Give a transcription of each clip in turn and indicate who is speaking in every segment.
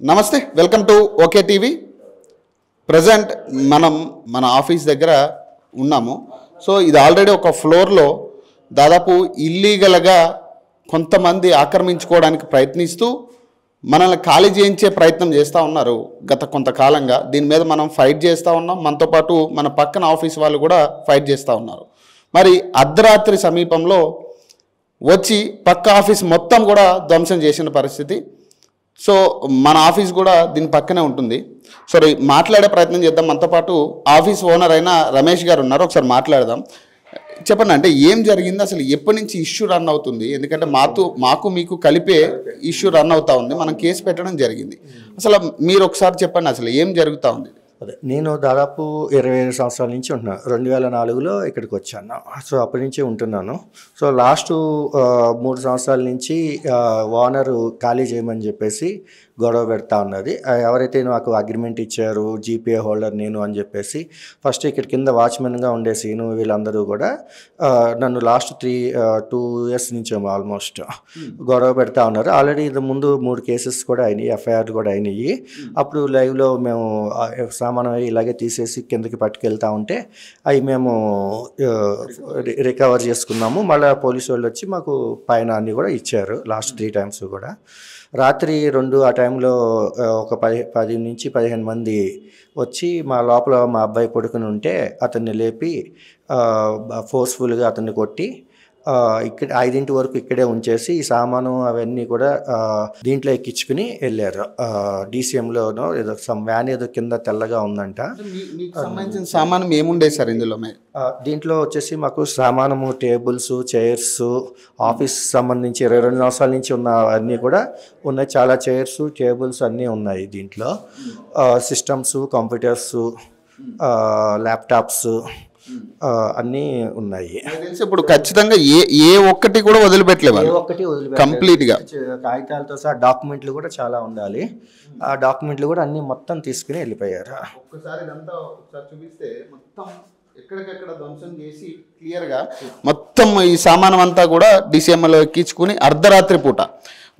Speaker 1: నమస్తే, welcome to okay TV. Present మన office దగ్గర ఉన్నాము. సో ఇది ఆల్రెడీ ఒక ఫ్లోర్లో దాదాపు ఇల్లీగల్గా కొంతమంది ఆక్రమించుకోవడానికి ప్రయత్నిస్తూ మనల్ని ఖాళీ చేయించే ప్రయత్నం చేస్తూ ఉన్నారు గత కొంతకాలంగా. దీని మీద మనం ఫైట్ చేస్తూ ఉన్నాం. మనతో పాటు మన పక్కన ఆఫీస్ వాళ్ళు కూడా ఫైట్ చేస్తూ ఉన్నారు. మరి అర్ధరాత్రి సమీపంలో వచ్చి పక్క ఆఫీస్ మొత్తం కూడా ధ్వంసం చేసిన పరిస్థితి. సో మన ఆఫీస్ కూడా దీని పక్కనే ఉంటుంది. సో మాట్లాడే ప్రయత్నం చేద్దాం. మనతో పాటు ఆఫీస్ ఓనర్ అయిన రమేష్ గారు ఉన్నారు. ఒకసారి మాట్లాడదాం. చెప్పండి, అంటే ఏం జరిగింది, అసలు ఎప్పటి నుంచి ఇష్యూ రన్ అవుతుంది? ఎందుకంటే మాకు మీకు కలిపే ఇష్యూ రన్ అవుతా ఉంది. మనం కేసు పెట్టడం జరిగింది. అసలు మీరు ఒకసారి చెప్పండి, అసలు ఏం జరుగుతూ ఉంది?
Speaker 2: అదే, నేను దాదాపు 25 సంవత్సరాల నుంచి ఉంటున్నాను. 2004లో ఇక్కడికి వచ్చాను. సో అప్పటి నుంచి ఉంటున్నాను. సో లాస్ట్ 3 సంవత్సరాల నుంచి ఓనరు ఖాళీ చేయమని చెప్పేసి గొడవ పెడతా ఉన్నది. ఎవరైతే నాకు అగ్రిమెంట్ ఇచ్చారు, జీపీఏ హోల్డర్ నేను అని చెప్పేసి ఫస్ట్ ఇక్కడ కింద వాచ్మెన్గా ఉండే సీను వీళ్ళందరూ కూడా నన్ను లాస్ట్ 2 years నుంచి ఆల్మోస్ట్ గొడవ పెడతా ఉన్నారు. ఆల్రెడీ ఇంత ముందు 3 కేసెస్ కూడా అయినాయి, ఎఫ్ఐఆర్ కూడా అయినాయి. అప్పుడు లైవ్లో మేము సామాను ఇలాగే తీసేసి కిందకి పట్టుకెళ్తా ఉంటే అవి మేము రికవర్ చేసుకున్నాము. మళ్ళీ పోలీసు వాళ్ళు వచ్చి మాకు పైన అన్నీ కూడా ఇచ్చారు. లాస్ట్ 3 times కూడా. రాత్రి 2 ఆ టైంలో ఒక 10 నుంచి 15 మంది వచ్చి మా లోపల మా అబ్బాయి పడుకుని ఉంటే అతన్ని లేపి ఫోర్స్ఫుల్గా అతన్ని కొట్టి ఇక్కడ 5 వరకు ఇక్కడే ఉంచేసి ఈ సామాను అవన్నీ కూడా దీంట్లో ఎక్కించుకుని వెళ్ళారు. డీసీఎంలోనో ఏదో వ్యాన్ ఏదో కింద తెల్లగా ఉందంట.
Speaker 1: సంబంధించిన సామాను ఏముండే సార్ ఇందులో?
Speaker 2: దీంట్లో వచ్చేసి మాకు సామానము, టేబుల్స్, చైర్స్, ఆఫీస్ సంబంధించి 22 సంవత్సరాల నుంచి ఉన్న అన్నీ కూడా ఉన్నాయి. చాలా చైర్స్, టేబుల్స్ అన్నీ ఉన్నాయి దీంట్లో. సిస్టమ్స్, కంప్యూటర్స్, ల్యాప్టాప్స్ అన్నీ ఉన్నాయి.
Speaker 1: ఇప్పుడు ఖచ్చితంగా ఏ ఒక్కటి కూడా వదిలిపెట్టలేదు. కంప్లీట్ గా
Speaker 2: కాగితాలతో సహా డాక్యుమెంట్లు కూడా చాలా ఉండాలి. ఆ డాక్యుమెంట్లు కూడా అన్ని మొత్తం తీసుకుని వెళ్ళిపోయారు.
Speaker 1: ఒక్కసారి ఇదంతా ఒకసారి చూపిస్తే మొత్తం ఎక్కడికెక్కడ ధ్వంసం చేసి క్లియర్గా మొత్తం ఈ సామానం అంతా కూడా డిసెంబర్లో ఎక్కించుకుని అర్ధరాత్రి పూట,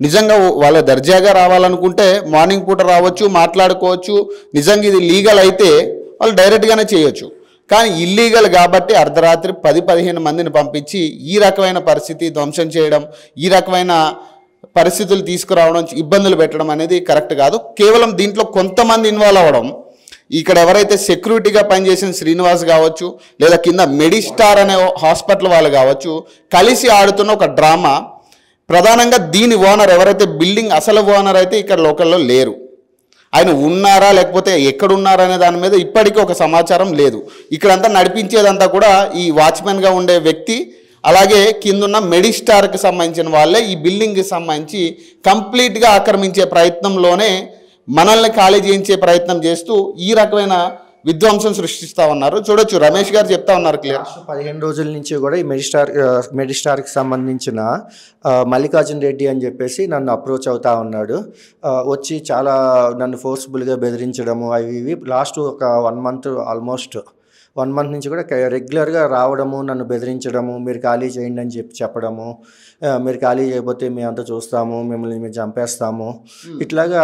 Speaker 1: నిజంగా వాళ్ళ దర్జాగా రావాలనుకుంటే మార్నింగ్ పూట రావచ్చు, మాట్లాడుకోవచ్చు. నిజంగా ఇది లీగల్ అయితే వాళ్ళు డైరెక్ట్గానే చేయొచ్చు. కానీ ఇల్లీగల్ కాబట్టి అర్ధరాత్రి 10-15 మందిని పంపించి ఈ రకమైన పరిస్థితి ధ్వంసం చేయడం, ఈ రకమైన పరిస్థితులు తీసుకురావడం, ఇబ్బందులు పెట్టడం అనేది కరెక్ట్ కాదు. కేవలం దీంట్లో కొంతమంది ఇన్వాల్వ్ అవ్వడం, ఇక్కడ ఎవరైతే సెక్యూరిటీగా పనిచేసిన శ్రీనివాస్ కావచ్చు, లేదా కింద మెడిస్టార్ అనే హాస్పిటల్ వాళ్ళు కావచ్చు, కలిసి ఆడుతున్న ఒక డ్రామా. ప్రధానంగా దీని ఓనర్ ఎవరైతే బిల్డింగ్ అసలు ఓనర్ అయితే ఇక్కడ లోకల్లో లేరు. ఆయన ఉన్నారా లేకపోతే ఎక్కడున్నారా అనే దాని మీద ఇప్పటికీ ఒక సమాచారం లేదు. ఇక్కడంతా నడిపించేదంతా కూడా ఈ వాచ్మెన్గా ఉండే వ్యక్తి, అలాగే కిందున్న మెడిస్టార్కి సంబంధించిన వాళ్ళే ఈ బిల్డింగ్కి సంబంధించి కంప్లీట్గా ఆక్రమించే ప్రయత్నంలోనే మనల్ని ఖాళీ చేయించే ప్రయత్నం చేస్తూ ఈ రకమైన విధ్వంసం సృష్టిస్తూ ఉన్నారు. చూడొచ్చు, రమేష్ గారు చెప్తా ఉన్నారు క్లియర్.
Speaker 2: 15 రోజుల నుంచి కూడా ఈ మెడిస్టార్కి సంబంధించిన మల్లికార్జున్ రెడ్డి అని చెప్పేసి నన్ను అప్రోచ్ అవుతా ఉన్నాడు. వచ్చి చాలా నన్ను ఫోర్స్ఫుల్గా బెదిరించడము అవి ఇవి. లాస్ట్ ఒక 1 month, ఆల్మోస్ట్ 1 month నుంచి కూడా రెగ్యులర్గా రావడము, నన్ను బెదిరించడము, మీరు ఖాళీ చేయండి అని చెప్పడము, మీరు ఖాళీ చేయకపోతే మేము అంతా చూస్తాము, మిమ్మల్ని మేము చంపేస్తాము, ఇట్లాగా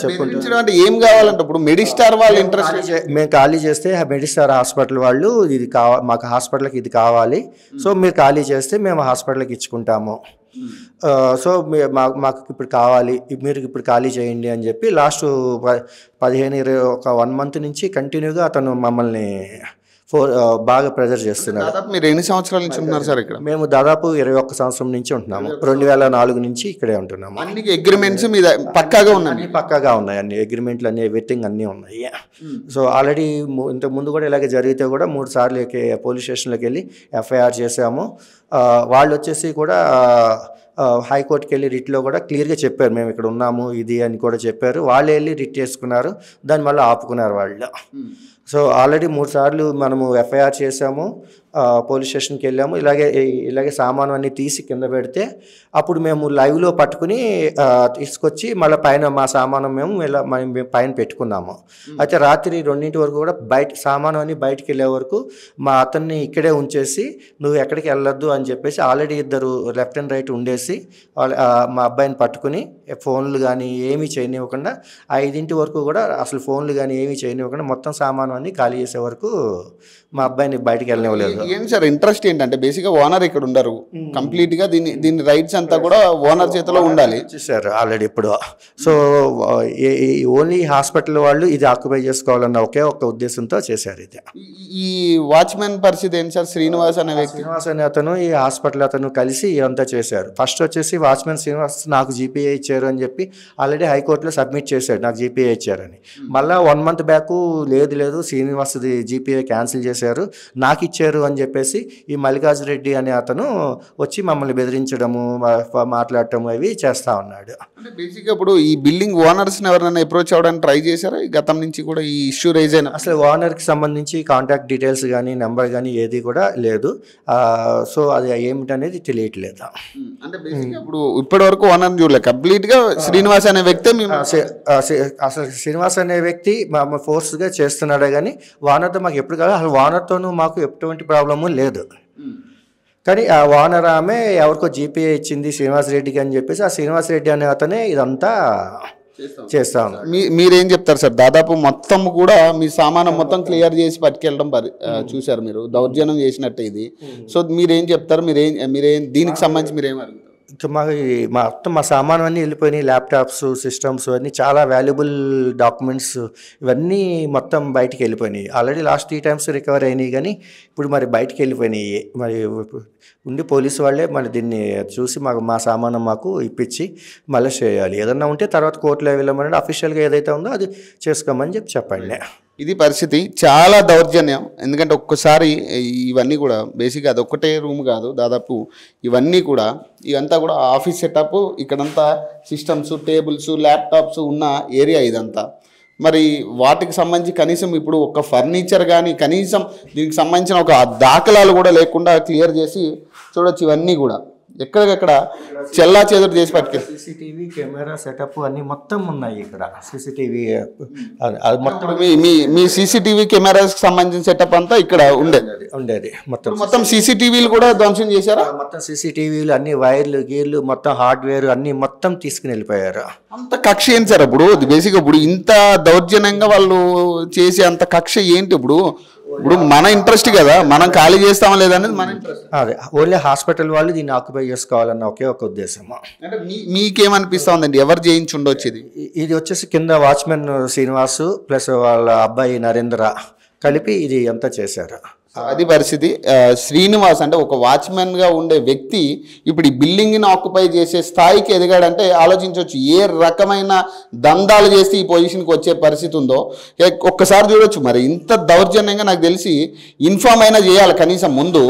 Speaker 2: చెప్పుకుంటే
Speaker 1: ఏం కావాలంటే ఇప్పుడు మెడిస్టార్ వాళ్ళు ఇంట్రెస్ట్,
Speaker 2: మేము ఖాళీ చేస్తే మెడిస్టార్ హాస్పిటల్ వాళ్ళు ఇది మాకు హాస్పిటల్కి ఇది కావాలి, సో మీరు ఖాళీ చేస్తే మేము హాస్పిటల్కి ఇచ్చుకుంటాము, సో మాకు ఇప్పుడు కావాలి, మీరు ఇప్పుడు ఖాళీ చేయండి అని చెప్పి లాస్ట్ 15-20 ఒక 1 month నుంచి కంటిన్యూగా అతను మమ్మల్ని బాగా ప్రెజర్ చేస్తున్నారు.
Speaker 1: మీరు ఎన్ని సంవత్సరాల నుంచి ఉంటున్నారు సార్ ఇక్కడ?
Speaker 2: మేము దాదాపు 21 సంవత్సరం నుంచి ఉంటున్నాము. 2004 నుంచి ఇక్కడే ఉంటున్నాము.
Speaker 1: అన్ని అగ్రిమెంట్స్ మీద పక్కాగా ఉన్నాయి?
Speaker 2: అన్ని పక్కాగా ఉన్నాయి, అన్ని అగ్రిమెంట్లు అన్ని ఎవ్రీథింగ్ అన్నీ ఉన్నాయి. సో ఆల్రెడీ ఇంతకు ముందు కూడా ఇలాగే జరిగితే కూడా 3 సార్లు పోలీస్ స్టేషన్లోకి వెళ్ళి ఎఫ్ఐఆర్ చేసాము. వాళ్ళు వచ్చేసి కూడా హైకోర్టుకి వెళ్ళి రిట్లో కూడా క్లియర్గా చెప్పారు, మేము ఇక్కడ ఉన్నాము ఇది అని కూడా చెప్పారు. వాళ్ళు వెళ్ళి రిట్ చేసుకున్నారు, దాని వల్ల ఆపుకున్నారు వాళ్ళు. సో ఆల్రెడీ 3 సార్లు మనము ఎఫ్ఐఆర్ చేసాము, పోలీస్ స్టేషన్కి వెళ్ళాము. ఇలాగే సామాను అన్నీ తీసి కింద పెడితే అప్పుడు మేము లైవ్లో పట్టుకుని తీసుకొచ్చి మళ్ళీ పైన మా సామాను మేము పైన పెట్టుకున్నాము. అయితే రాత్రి 2 వరకు కూడా సామాను అన్నీ బయటికి వెళ్ళే వరకు మా అతన్ని ఇక్కడే ఉంచేసి నువ్వు ఎక్కడికి వెళ్ళొద్దు అని చెప్పేసి ఆల్రెడీ 2 లెఫ్ట్ అండ్ రైట్ ఉండేసి మా అబ్బాయిని పట్టుకుని ఫోన్లు కానీ ఏమీ చేయనివ్వకుండా 5 వరకు కూడా అసలు ఫోన్లు కానీ ఏమీ చేయనివ్వకుండా మొత్తం సామాను అన్నీ ఖాళీ చేసే వరకు మా అబ్బాయిని బయటికి వెళ్ళనివ్వలేదు.
Speaker 1: ఏం సార్ ఇంట్రెస్ట్ ఏంటంటే బేసిక్గా ఓనర్ ఇక్కడ ఉండరు, కంప్లీట్గా దీని రైట్స్ అంతా కూడా ఓనర్ చేతిలో ఉండాలి
Speaker 2: చేశారు ఆల్రెడీ ఇప్పుడు. సో ఓన్లీ హాస్పిటల్ వాళ్ళు ఇది ఆక్యుపై చేసుకోవాలన్న ఒకే ఒక ఉద్దేశంతో చేశారు ఇది.
Speaker 1: ఈ వాచ్మెన్ పరిస్థితి ఏంటి సార్? శ్రీనివాస్ అనే
Speaker 2: అతను ఈ హాస్పిటల్ అతను కలిసి ఇదంతా చేశారు. ఫస్ట్ వచ్చేసి వాచ్మెన్ శ్రీనివాస్ నాకు జీపీఏ ఇచ్చారు అని చెప్పి ఆల్రెడీ హైకోర్టులో సబ్మిట్ చేశాడు, నాకు జీపీఏ ఇచ్చారని. మళ్ళీ 1 month బ్యాక్ లేదు శ్రీనివాస్ది జీపీఏ క్యాన్సిల్ చేశారు, నాకు ఇచ్చారు అని చెప్పేసి ఈ మల్లికార్జున రెడ్డి అనే అతను వచ్చి మమ్మల్ని బెదిరించడము మాట్లాడటము అవి చేస్తూ ఉన్నాడు.
Speaker 1: అంటే బేసిక్గా ఇప్పుడు ఈ బిల్డింగ్ ఓనర్స్ని ఎవరైనా అప్రోచ్ అవ్వడానికి ట్రై చేశారా? గతం నుంచి కూడా ఈ ఇష్యూ రైజ్ అయినా
Speaker 2: అసలు ఓనర్కి సంబంధించి కాంటాక్ట్ డీటెయిల్స్ కానీ నెంబర్ కానీ ఏది కూడా లేదు. సో అది ఏమిటనేది తెలియట్లేదు.
Speaker 1: అంటే బేసిక్గా ఇప్పుడు ఇప్పటి వరకు ఓనర్ చూడలేదు, కంప్లీట్గా శ్రీనివాస్ అనే వ్యక్తి
Speaker 2: అసలు శ్రీనివాస్ అనే వ్యక్తి ఫోర్స్గా చేస్తున్నాడే కానీ ఓనర్తో మాకు ఎప్పుడు కాదు, అసలు ఓనర్తోనూ మాకు ఎటువంటి ప్రాబ్లము లేదు. కానీ ఆ ఓనర్ ఆమె ఎవరికో జీపీఏ ఇచ్చింది శ్రీనివాస్ రెడ్డికి అని చెప్పేసి ఆ శ్రీనివాస్ రెడ్డి అనే అతనే ఇదంతా చేస్తా ఉన్నారు.
Speaker 1: మీరేం చెప్తారు సార్? దాదాపు మొత్తం కూడా మీ సామానం మొత్తం క్లియర్ చేసి పట్టుకెళ్ళడం చూశారు, మీరు దౌర్జన్యం చేసినట్టు ఇది. సో మీరేం చెప్తారు? మీరేం దీనికి సంబంధించి మీరేం అడుగుతారు?
Speaker 2: ఇంకా మొత్తం మా సామాను అన్నీ వెళ్ళిపోయినాయి, ల్యాప్టాప్స్, సిస్టమ్స్ అన్నీ చాలా వాల్యుబుల్ డాక్యుమెంట్స్ ఇవన్నీ మొత్తం బయటికి వెళ్ళిపోయినాయి. ఆల్రెడీ లాస్ట్ 3 times రికవర్ అయినాయి కానీ ఇప్పుడు మరి బయటికి వెళ్ళిపోయినాయి. మరి ఉండి పోలీసు వాళ్ళే మరి దీన్ని చూసి మా సామానం మాకు ఇప్పించి మళ్ళీ చేయాలి. ఏదన్నా ఉంటే తర్వాత కోర్టులో వెళ్ళమని అఫీషియల్గా ఏదైతే ఉందో అది చేసుకోమని చెప్పండి.
Speaker 1: ఇది పరిస్థితి, చాలా దౌర్జన్యం. ఎందుకంటే ఒక్కసారి ఇవన్నీ కూడా బేసిక్గా అది ఒక్కటే రూమ్ కాదు, దాదాపు ఇవంతా కూడా ఆఫీస్ సెటప్, ఇక్కడంతా సిస్టమ్స్, టేబుల్స్, ల్యాప్టాప్స్ ఉన్న ఏరియా ఇదంతా. మరి వాటికి సంబంధించి కనీసం ఇప్పుడు ఒక ఫర్నిచర్ కానీ కనీసం దీనికి సంబంధించిన ఒక దాఖలాలు కూడా లేకుండా క్లియర్ చేసి చూడొచ్చు. ఇవన్నీ కూడా ఎక్కడికక్కడ చెల్లా చెదురు చేసి పట్టుకెళ్ళి
Speaker 2: సీసీటీవీ కెమెరా సెటప్ అన్ని మొత్తం ఉన్నాయి ఇక్కడ. సీసీటీవీ అది మొత్తం
Speaker 1: మీ సీసీటీవీ కెమెరాస్కి సంబంధించిన సెటప్ అంతా ఇక్కడ ఉండేది. మొత్తం సీసీటీవీలు కూడా ధ్వంసం చేశారా?
Speaker 2: మొత్తం సీసీటీవీలు అన్ని వైర్లు గీర్లు మొత్తం హార్డ్వేర్ అన్ని మొత్తం తీసుకుని వెళ్ళిపోయారు.
Speaker 1: అంత కక్ష ఏంటి సార్? ఇప్పుడు బేసిక్గా ఇప్పుడు ఇంత దౌర్జన్యంగా వాళ్ళు చేసే అంత కక్ష ఏంటి? ఇప్పుడు మన ఇంట్రెస్ట్ కదా, మనం ఖాళీ చేస్తామా లేదనేది మన ఇంట్రెస్ట్.
Speaker 2: అదే ఓన్లీ హాస్పిటల్ వాళ్ళు దీన్ని ఆక్యుపై చేసుకోవాలన్న ఒకే ఒక ఉద్దేశం.
Speaker 1: అంటే మీకేమనిపిస్తా ఉందండి, ఎవరు చేయించి ఉండొచ్చు?
Speaker 2: ఇది వచ్చేసి కింద వాచ్మెన్ శ్రీనివాసు ప్లస్ వాళ్ళ అబ్బాయి నరేంద్ర కలిపి ఇది అంతా చేశారు.
Speaker 1: అది పరిస్థితి. శ్రీనివాస్ అంటే ఒక వాచ్మెన్గా ఉండే వ్యక్తి ఇప్పుడు ఈ బిల్డింగ్ని ఆక్యుపై చేసే స్థాయికి ఎదిగాడంటే ఆలోచించవచ్చు ఏ రకమైన దందాలు చేస్తే ఈ పొజిషన్కి వచ్చే పరిస్థితి ఉందో ఒక్కసారి చూడొచ్చు. మరి ఇంత దౌర్జన్యంగా నాకు తెలిసి ఇన్ఫార్మ్ అయినా చేయాలి కనీసం ముందు.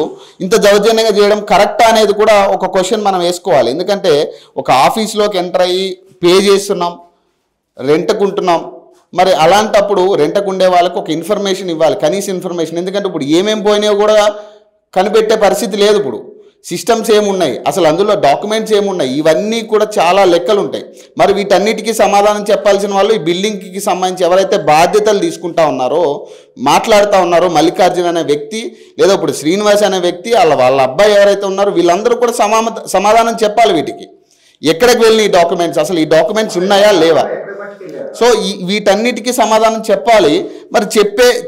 Speaker 1: ఇంత దౌర్జన్యంగా చేయడం కరెక్టా అనేది కూడా ఒక క్వశ్చన్ మనం వేసుకోవాలి. ఎందుకంటే ఒక ఆఫీస్లోకి ఎంటర్ అయ్యి పే చేస్తున్నాం, రెంట్కుంటున్నాం, మరి అలాంటప్పుడు రెంట్కు ఉండే వాళ్ళకు ఒక ఇన్ఫర్మేషన్ ఇవ్వాలి, కనీస ఇన్ఫర్మేషన్. ఎందుకంటే ఇప్పుడు ఏమేమి పోయినాయో కూడా కనిపెట్టే పరిస్థితి లేదు. ఇప్పుడు సిస్టమ్స్ ఏమున్నాయి, అసలు అందులో డాక్యుమెంట్స్ ఏమున్నాయి, ఇవన్నీ కూడా చాలా లెక్కలు ఉంటాయి. మరి వీటన్నిటికీ సమాధానం చెప్పాల్సిన వాళ్ళు ఈ బిల్డింగ్కి సంబంధించి ఎవరైతే బాధ్యతలు తీసుకుంటా ఉన్నారో మాట్లాడుతూ ఉన్నారో మల్లికార్జున అనే వ్యక్తి లేదా ఇప్పుడు శ్రీనివాస్ అనే వ్యక్తి వాళ్ళ అబ్బాయి ఎవరైతే ఉన్నారో వీళ్ళందరూ కూడా సమాధానం చెప్పాలి. వీటికి ఎక్కడికి వెళ్ళిన ఈ డాక్యుమెంట్స్, అసలు ఈ డాక్యుమెంట్స్ ఉన్నాయా లేవా? సో వీటన్నిటికీ సమాధానం చెప్పాలి. మరి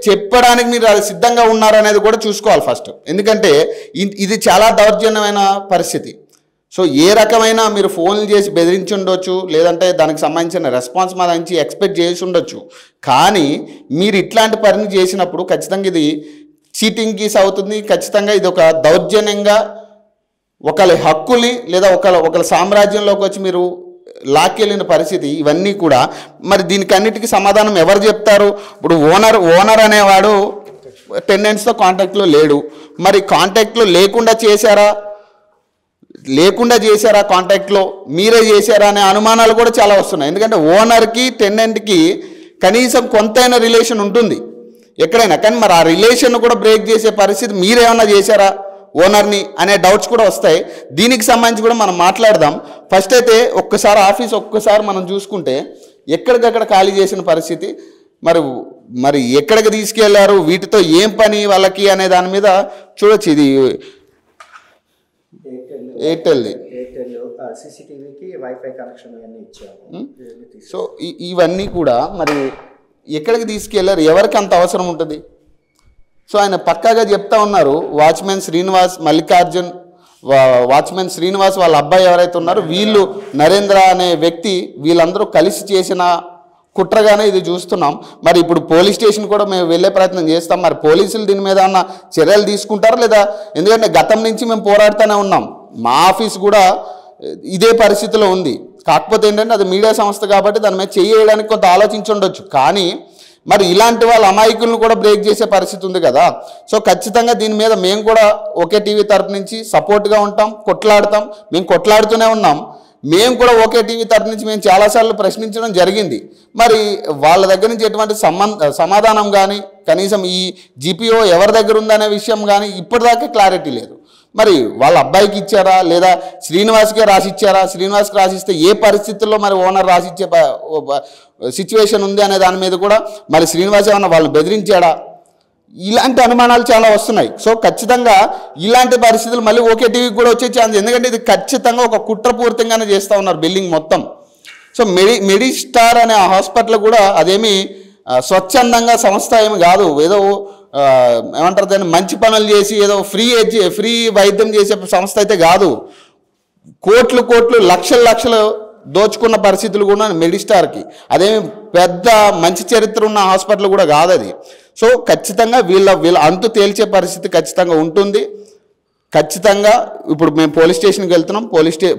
Speaker 1: చెప్పడానికి మీరు సిద్ధంగా ఉన్నారనేది కూడా చూసుకోవాలి ఫస్ట్. ఎందుకంటే ఇది చాలా దౌర్జన్యమైన పరిస్థితి. సో ఏ రకమైన మీరు ఫోన్లు చేసి బెదిరించి ఉండొచ్చు, లేదంటే దానికి సంబంధించిన రెస్పాన్స్ మా నుంచి ఎక్స్పెక్ట్ చేసి ఉండొచ్చు. కానీ మీరు ఇట్లాంటి పని చేసినప్పుడు ఖచ్చితంగా ఇది చీటింగ్ కేసు అవుతుంది. ఖచ్చితంగా ఇది ఒక దౌర్జన్యంగా ఒకరి హక్కుని లేదా ఒకరి సామ్రాజ్యంలోకి వచ్చి మీరు లాక్కెళ్ళిన పరిస్థితి. ఇవన్నీ కూడా మరి దీనికి అన్నిటికీ సమాధానం ఎవరు చెప్తారు? ఇప్పుడు ఓనర్ అనేవాడు టెనెంట్స్తో కాంటాక్ట్లో లేడు. మరి కాంటాక్ట్లో లేకుండా చేశారా కాంటాక్ట్లో మీరే చేశారా అనే అనుమానాలు కూడా చాలా వస్తున్నాయి. ఎందుకంటే ఓనర్కి టెనెంట్కి కనీసం కొంతైనా రిలేషన్ ఉంటుంది. ఎక్కడైనా. కానీ మరి ఆ రిలేషన్ కూడా బ్రేక్ చేసే పరిస్థితి మీరేమన్నా చేశారా ఓనర్ని అనే డౌట్స్ కూడా వస్తాయి. దీనికి సంబంధించి కూడా మనం మాట్లాడదాం. ఫస్ట్ అయితే ఒక్కసారి ఆఫీస్ ఒక్కసారి మనం చూసుకుంటే ఎక్కడికక్కడ ఖాళీ చేసిన పరిస్థితి, మరి ఎక్కడికి తీసుకెళ్లారు, వీటితో ఏం పని వాళ్ళకి అనే దాని మీద చూడొచ్చు. ఇది ఎయిర్టెల్ది
Speaker 2: CCTVకి వైఫై కనెక్షన్ అన్నీ ఇచ్చాము.
Speaker 1: సో ఇవన్నీ కూడా మరి ఎక్కడికి తీసుకెళ్లారు, ఎవరికి అంత అవసరం ఉంటుంది? సో ఆయన పక్కాగా చెప్తా ఉన్నారు. వాచ్మెన్ శ్రీనివాస్, మల్లికార్జున్, వాచ్మెన్ శ్రీనివాస్ వాళ్ళ అబ్బాయి ఎవరైతే ఉన్నారో వీళ్ళు, నరేంద్ర అనే వ్యక్తి, వీళ్ళందరూ కలిసి చేసిన కుట్రగానే ఇది చూస్తున్నాం. మరి ఇప్పుడు పోలీస్ స్టేషన్ కూడా మేము వెళ్ళే ప్రయత్నం చేస్తాం. మరి పోలీసులు దీని మీద అన్న చర్యలు తీసుకుంటారా లేదా? ఎందుకంటే గతం నుంచి మేము పోరాడుతూనే ఉన్నాం. మా ఆఫీస్ కూడా ఇదే పరిస్థితిలో ఉంది. కాకపోతే ఏంటంటే అది మీడియా సంస్థ కాబట్టి దాని మీద చేయడానికి కొంత ఆలోచించి ఉండొచ్చు. కానీ మరి ఇలాంటి వాళ్ళ అమాయకులను కూడా బ్రేక్ చేసే పరిస్థితి ఉంది కదా. సో ఖచ్చితంగా దీని మీద మేము కూడా ఒకే టీవీ తరపు నుంచి సపోర్ట్గా ఉంటాం, కొట్లాడతాం. మేము కొట్లాడుతూనే ఉన్నాం. మేము కూడా ఒకే టీవీ తరపు నుంచి మేము చాలాసార్లు ప్రశ్నించడం జరిగింది. మరి వాళ్ళ దగ్గర నుంచి ఎటువంటి సమాధానం కానీ, కనీసం ఈ GPO ఎవరి దగ్గర ఉందనే విషయం కానీ ఇప్పటిదాకా క్లారిటీ లేదు. మరి వాళ్ళ అబ్బాయికి ఇచ్చారా లేదా శ్రీనివాస్కే రాసిచ్చారా? శ్రీనివాస్కి రాసిస్తే ఏ పరిస్థితుల్లో మరి ఓనర్ రాసిచ్చే సిచ్యువేషన్ ఉంది అనే దాని మీద కూడా మరి శ్రీనివాస్ ఏమన్నా వాళ్ళని బెదిరించాడా? ఇలాంటి అనుమానాలు చాలా వస్తున్నాయి. సో ఖచ్చితంగా ఇలాంటి పరిస్థితులు మళ్ళీ ఓకే టీవీకి కూడా వచ్చే ఛాన్స్, ఎందుకంటే ఇది ఖచ్చితంగా ఒక కుట్రపూరితంగానే చేస్తూ ఉన్నారు బిల్డింగ్ మొత్తం. సో మెడిస్టార్ అనే హాస్పిటల్ కూడా అదేమి స్వచ్ఛందంగా సంస్థ ఏమి కాదు. ఏదో ఏమంటారు దాన్ని, మంచి పనులు చేసి ఏదో ఫ్రీ వైద్యం చేసే సంస్థ అయితే కాదు. కోట్లు లక్షలు దోచుకున్న పరిస్థితులు కూడా మెడిస్టార్కి. అదేమి పెద్ద మంచి చరిత్ర ఉన్న హాస్పిటల్ కూడా కాదు అది. సో ఖచ్చితంగా వీళ్ళ అంతు తేల్చే పరిస్థితి ఖచ్చితంగా ఉంటుంది. ఖచ్చితంగా ఇప్పుడు మేము పోలీస్ స్టేషన్కి వెళ్తున్నాం.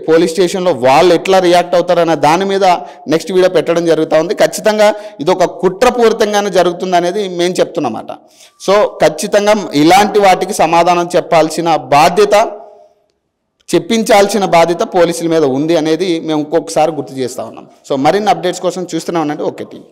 Speaker 1: పోలీస్ స్టేషన్లో వాళ్ళు ఎట్లా రియాక్ట్ అవుతారనే దాని మీద నెక్స్ట్ వీడియో పెట్టడం జరుగుతూ ఉంది. ఖచ్చితంగా ఇది ఒక కుట్రపూరితంగానే జరుగుతుంది అనేది మేము చెప్తున్నమాట. సో ఖచ్చితంగా ఇలాంటి వాటికి సమాధానం చెప్పించాల్సిన బాధ్యత పోలీసుల మీద ఉంది అనేది మేము ఇంకొకసారి గుర్తు చేస్తూ ఉన్నాం. సో మరిన్ని అప్డేట్స్ కోసం చూస్తూనే ఉండండి ఓకే టీవీ.